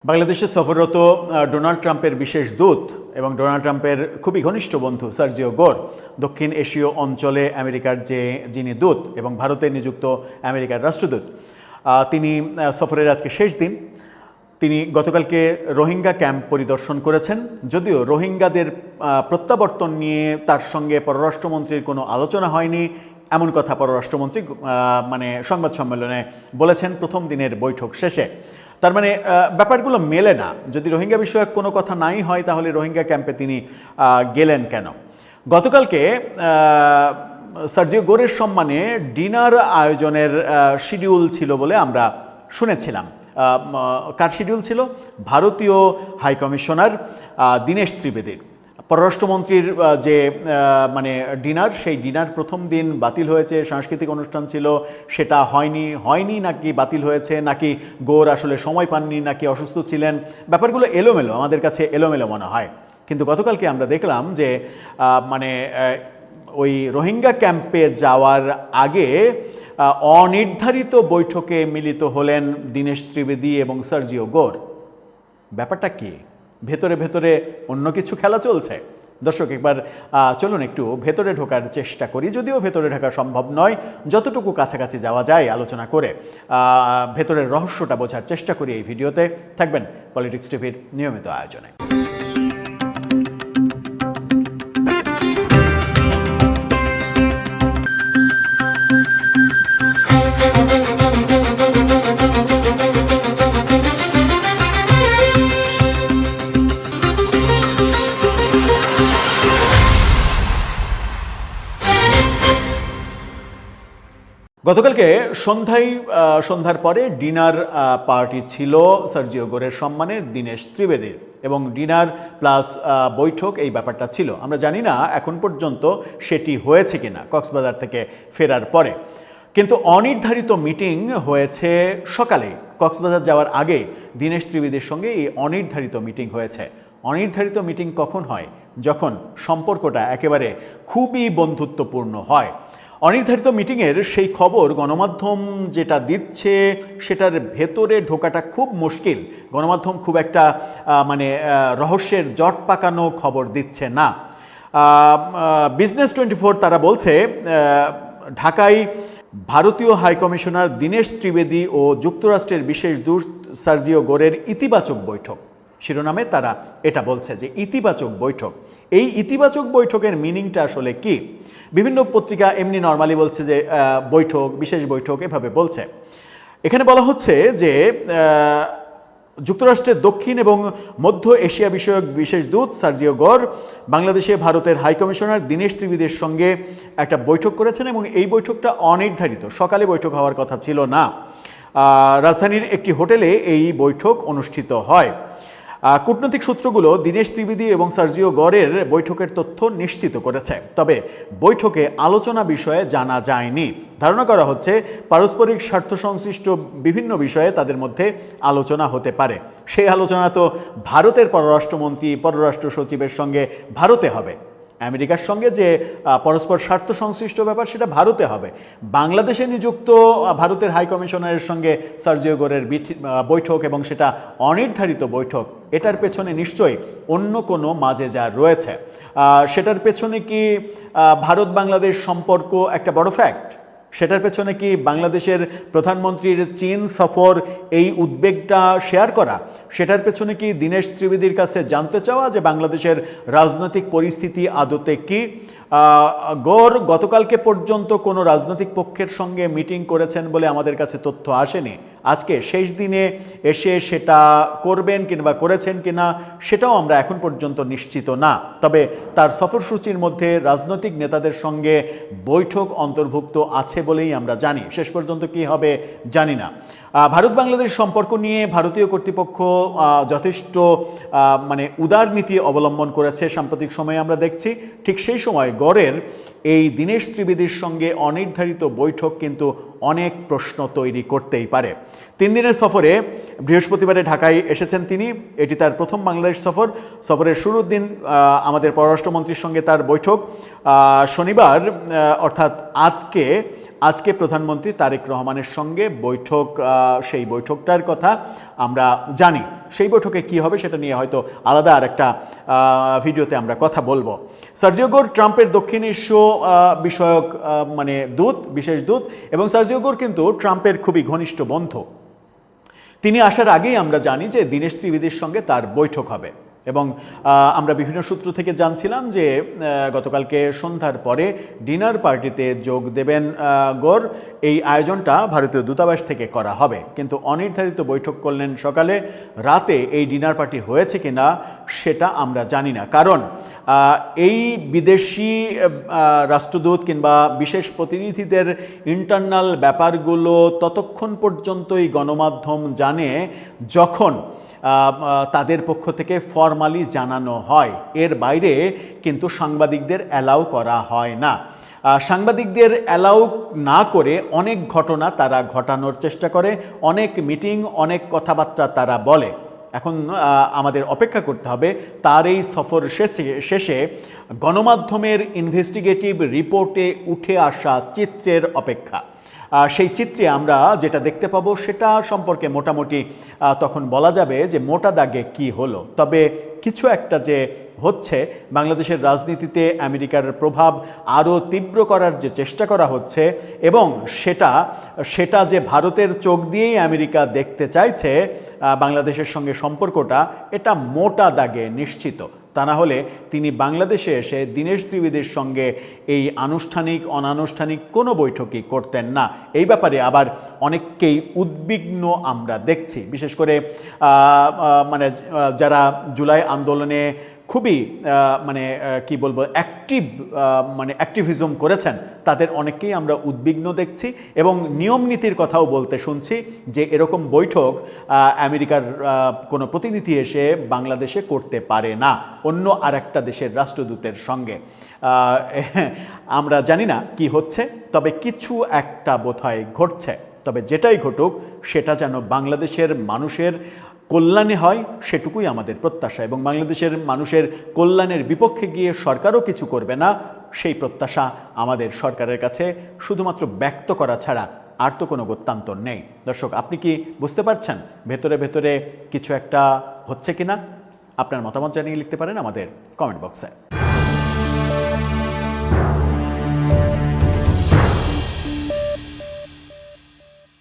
বাংলাদেশে সফররত ডোনাল্ড ট্রাম্পের বিশেষ দূত এবং ডোনাল্ড ট্রাম্পের খুবই ঘনিষ্ঠ বন্ধু সার্জিও গোর দক্ষিণ এশীয় অঞ্চলে আমেরিকার যিনি দূত এবং ভারতে নিযুক্ত আমেরিকার রাষ্ট্রদূত, তিনি সফরের আজকে শেষ দিন। তিনি গতকালকে রোহিঙ্গা ক্যাম্প পরিদর্শন করেছেন। যদিও রোহিঙ্গাদের প্রত্যাবর্তন নিয়ে তার সঙ্গে পররাষ্ট্রমন্ত্রীর কোনো আলোচনা হয়নি, এমন কথা পররাষ্ট্রমন্ত্রী সংবাদ সম্মেলনে বলেছেন প্রথম দিনের বৈঠক শেষে। তার মানে ব্যাপারগুলো মেলে না। যদি রোহিঙ্গা বিষয়ক কোনো কথা নাই হয় তাহলে রোহিঙ্গা ক্যাম্পে তিনি গেলেন কেন? গতকালকে সার্জিও গোরের সম্মানে ডিনার আয়োজনের শিডিউল ছিল বলে আমরা শুনেছিলাম। কার শিডিউল ছিল? ভারতীয় হাইকমিশনার দীনেশ ত্রিবেদীর। পররাষ্ট্রমন্ত্রীর যে ডিনার, সেই ডিনার প্রথম দিন বাতিল হয়েছে। সাংস্কৃতিক অনুষ্ঠান ছিল, সেটা হয়নি নাকি বাতিল হয়েছে, নাকি গোর আসলে সময় পাননি, নাকি অসুস্থ ছিলেন, ব্যাপারগুলো এলোমেলো, আমাদের কাছে এলোমেলো মনে হয়। কিন্তু গতকালকে আমরা দেখলাম যে ওই রোহিঙ্গা ক্যাম্পে যাওয়ার আগে অনির্ধারিত বৈঠকে মিলিত হলেন দীনেশ ত্রিবেদী এবং সার্জিও গোর। ব্যাপারটা কি? ভেতরে ভেতরে অন্য কিছু খেলা চলছে? দর্শক, একবার চলুন একটু ভেতরে ঢোকার চেষ্টা করি। যদিও ভেতরে ঢোকা সম্ভব নয়, যতটুকু কাছাকাছি যাওয়া যায় আলোচনা করে ভেতরের রহস্যটা বোঝার চেষ্টা করি। এই ভিডিওতে থাকবেন পলিটিক্স টিভির নিয়মিত আয়োজনে। গতকালকে সন্ধ্যার পরে ডিনার পার্টি ছিল সার্জিও গোরের সম্মানে দীনেশ ত্রিবেদীর, এবং ডিনার প্লাস বৈঠক এই ব্যাপারটা ছিল। আমরা জানি না এখন পর্যন্ত সেটি হয়েছে কিনা কক্সবাজার থেকে ফেরার পরে, কিন্তু অনির্ধারিত মিটিং হয়েছে সকালে। কক্সবাজার যাওয়ার আগে দীনেশ ত্রিবেদীর সঙ্গে এই অনির্ধারিত মিটিং হয়েছে। অনির্ধারিত মিটিং কখন হয়? যখন সম্পর্কটা একেবারে খুবই বন্ধুত্বপূর্ণ হয়। অনির্ধারিত মিটিংয়ের সেই খবর গণমাধ্যম যেটা দিচ্ছে সেটার ভেতরে ঢোকাটা খুব মুশকিল। গণমাধ্যম খুব একটা রহস্যের জট পাকানো খবর দিচ্ছে না। বিজনেস 24 তারা বলছে ঢাকায় ভারতীয় হাইকমিশনার দীনেশ ত্রিবেদী ও যুক্তরাষ্ট্রের বিশেষ দূত সার্জিও গোরের ইতিবাচক বৈঠক। শিরোনামে তারা এটা বলছে যে ইতিবাচক বৈঠক। এই ইতিবাচক বৈঠকের মিনিংটা আসলে কি? বিভিন্ন পত্রিকা এমনি নর্মালি বলছে যে বৈঠক, বিশেষ বৈঠক, এভাবে বলছে। এখানে বলা হচ্ছে যে যুক্তরাষ্ট্রের দক্ষিণ এবং মধ্য এশিয়া বিষয়ক বিশেষ দূত সার্জিও গোর বাংলাদেশে ভারতের হাইকমিশনার দীনেশ ত্রিবেদীর সঙ্গে একটা বৈঠক করেছেন, এবং এই বৈঠকটা অনির্ধারিত। সকালে বৈঠক হওয়ার কথা ছিল না। রাজধানীর একটি হোটেলে এই বৈঠক অনুষ্ঠিত হয়। কূটনৈতিক সূত্রগুলো দীনেশ ত্রিবেদী এবং সার্জিও গোরের বৈঠকের তথ্য নিশ্চিত করেছে, তবে বৈঠকে আলোচনা বিষয়ে জানা যায়নি। ধারণা করা হচ্ছে পারস্পরিক স্বার্থ সংশ্লিষ্ট বিভিন্ন বিষয়ে তাদের মধ্যে আলোচনা হতে পারে। সেই আলোচনা তো ভারতের পররাষ্ট্রমন্ত্রী, পররাষ্ট্র সচিবের সঙ্গে ভারতে হবে। আমেরিকার সঙ্গে যে পরস্পর স্বার্থ সংশ্লিষ্ট ব্যাপার সেটা ভারতে হবে। বাংলাদেশে নিযুক্ত ভারতের হাইকমিশনারের সঙ্গে সার্জিও গোরের বৈঠক, এবং সেটা অনির্ধারিত বৈঠক, এটার পেছনে নিশ্চয়ই অন্য কোনো মাঝে যা রয়েছে। সেটার পেছনে কি ভারত বাংলাদেশ সম্পর্ক একটা বড় ফ্যাক্ট? সেটার পেছনে কি বাংলাদেশের প্রধানমন্ত্রীর চীন সফর এই উদ্বেগটা শেয়ার করা? সেটার পেছনে কি দীনেশ ত্রিবেদীর কাছে জানতে চাওয়া যে বাংলাদেশের রাজনৈতিক পরিস্থিতি আদতে কি? গোর গতকালকে পর্যন্ত কোনো রাজনৈতিক পক্ষের সঙ্গে মিটিং করেছেন বলে আমাদের কাছে তথ্য আসেনি। আজকে শেষ দিনে এসে সেটা করবেন কিংবা করেছেন কিনা সেটাও আমরা এখন পর্যন্ত নিশ্চিত না। তবে তার সফরসূচির মধ্যে রাজনৈতিক নেতাদের সঙ্গে বৈঠক অন্তর্ভুক্ত আছে বলেই আমরা জানি। শেষ পর্যন্ত কি হবে জানি না। ভারত বাংলাদেশ সম্পর্ক নিয়ে ভারতীয় কর্তৃপক্ষ যথেষ্ট উদার নীতি অবলম্বন করেছে সাম্প্রতিক সময়ে আমরা দেখছি। ঠিক সেই সময় গড়ের এই দীনেশ ত্রিবেদীর সঙ্গে অনির্ধারিত বৈঠক কিন্তু অনেক প্রশ্ন তৈরি করতেই পারে। 3 দিনের সফরে বৃহস্পতিবারে ঢাকায় এসেছেন তিনি। এটি তার প্রথম বাংলাদেশ সফর। সফরের শুরুর দিন আমাদের পররাষ্ট্রমন্ত্রীর সঙ্গে তার বৈঠক। শনিবার অর্থাৎ আজকে প্রধানমন্ত্রী তারেক রহমানের সঙ্গে বৈঠক, সেই বৈঠকটার কথা আমরা জানি। সেই বৈঠকে কি হবে সেটা নিয়ে হয়তো আলাদা আর একটা ভিডিওতে আমরা কথা বলবো। সার্জিও গোর ট্রাম্পের দক্ষিণ এশীয় বিষয়ক মানে দূত, বিশেষ দূত, এবং সার্জিও গোর কিন্তু ট্রাম্পের খুবই ঘনিষ্ঠ বন্ধু। তিনি আসার আগেই আমরা জানি যে দীনেশ ত্রিবেদীর সঙ্গে তার বৈঠক হবে, এবং আমরা বিভিন্ন সূত্র থেকে জানছিলাম যে গতকালকে সন্ধ্যার পরে ডিনার পার্টিতে যোগ দেবেন গোর। এই আয়োজনটা ভারতীয় দূতাবাস থেকে করা হবে, কিন্তু অনির্ধারিত বৈঠক করলেন সকালে। রাতে এই ডিনার পার্টি হয়েছে কিনা সেটা আমরা জানি না, কারণ এই বিদেশি রাষ্ট্রদূত কিংবা বিশেষ প্রতিনিধিদের ইন্টারনাল ব্যাপারগুলো ততক্ষণ পর্যন্তই গণমাধ্যম জানে যখন তাদের পক্ষ থেকে ফরমালি জানানো হয়। এর বাইরে কিন্তু সাংবাদিকদের অ্যালাউ করা হয় না। সাংবাদিকদের অ্যালাউ না করে অনেক ঘটনা তারা ঘটানোর চেষ্টা করে, অনেক মিটিং, অনেক কথাবার্তা তারা বলে। এখন আমাদের অপেক্ষা করতে হবে তার এই সফর শেষে গণমাধ্যমের ইনভেস্টিগেটিভ রিপোর্টে উঠে আসা চিত্রের অপেক্ষা। সেই চিত্রে আমরা যেটা দেখতে পাবো সেটা সম্পর্কে মোটামুটি তখন বলা যাবে যে মোটা দাগে কি হলো। তবে কিছু একটা যে হচ্ছে, বাংলাদেশের রাজনীতিতে আমেরিকার প্রভাব আরও তীব্র করার যে চেষ্টা করা হচ্ছে, এবং সেটা যে ভারতের চোখ দিয়েই আমেরিকা দেখতে চাইছে বাংলাদেশের সঙ্গে সম্পর্কটা, এটা মোটা দাগে নিশ্চিত। তা না হলে তিনি বাংলাদেশে এসে দীনেশ ত্রিবেদীর সঙ্গে এই আনুষ্ঠানিক অনানুষ্ঠানিক কোনো বৈঠকই করতেন না। এই ব্যাপারে আবার অনেককেই উদ্বিগ্ন আমরা দেখছি, বিশেষ করে মানে যারা জুলাই আন্দোলনে খুবই কি বলবো অ্যাক্টিভিজম করেছেন, তাদের অনেককেই আমরা উদ্বিগ্ন দেখছি, এবং নিয়ম নীতির কথাও বলতে শুনছি যে এরকম বৈঠক আমেরিকার কোনো প্রতিনিধি এসে বাংলাদেশে করতে পারে না অন্য আরেকটা দেশের রাষ্ট্রদূতের সঙ্গে। আমরা জানি না কি হচ্ছে, তবে কিছু একটা বোধহয় ঘটছে। তবে যেটাই ঘটুক সেটা যেন বাংলাদেশের মানুষের কল্যাণে হয়, সেটুকুই আমাদের প্রত্যাশা, এবং বাংলাদেশের মানুষের কল্যাণের বিপক্ষে গিয়ে সরকারও কিছু করবে না, সেই প্রত্যাশা আমাদের সরকারের কাছে শুধুমাত্র ব্যক্ত করা ছাড়া আর তো কোনো গত্যান্তর নেই। দর্শক, আপনি কি বুঝতে পারছেন ভেতরে ভেতরে কিছু একটা হচ্ছে কিনা? আপনার মতামত জানিয়ে লিখতে পারেন আমাদের কমেন্ট বক্সে।